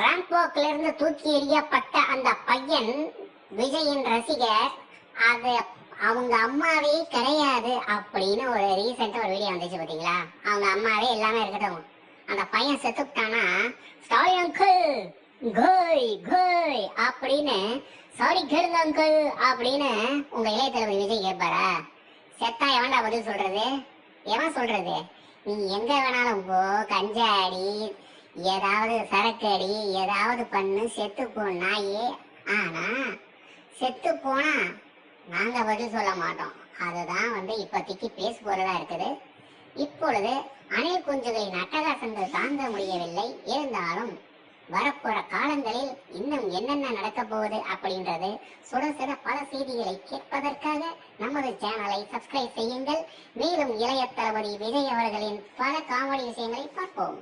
ராம்போக்ல இருந்து தூக்கி எறியப்பட்ட அந்த பையன் விஜயின் ரசிகர், அது அவங்க அம்மாவே கிடையாது அப்படின்னு ஒரு ரீசெண்டா ஒரு வீடியோ வந்துச்சு பாத்தீங்களா? அவங்க அம்மாவே எல்லாமே இருக்கட்டும், அந்த பையன் செத்துட்டானா ஸ்டாலின் அங்கிள் கோய் கோய் அப்படின்னு சாரி கேளுங்க அங்கிள் அப்படின்னு உங்க இளைய தளபதி விஜய் கேட்பாரா? செத்தா எவன்டா பதில் சொல்றது? எவன் சொல்றது? நீ எங்க வேணாலும் போ, கஞ்சாடி, ஏதாவது சரக்கு அடி, ஏதாவது பண்ணு, செத்து போனாயே. ஆனா செத்து போனா நாங்க பதில் சொல்ல மாட்டோம். அதுதான் இப்போதைக்கு பேச போறதா இருக்குது. இப்பொழுது அணில் குஞ்சுகளின் அட்டகாசங்கள் தாங்க முடியவில்லை. இருந்தாலும் வரப்போற காலங்களில் இன்னும் என்னென்ன நடக்க போகுது அப்படின்றது சுட சுட பல செய்திகளை கேட்பதற்காக நமது சேனலை சப்ஸ்கிரைப் செய்யுங்கள். மேலும் இளைய தளபதி விஜய் அவர்களின் பல காமெடி விஷயங்களை பார்ப்போம்.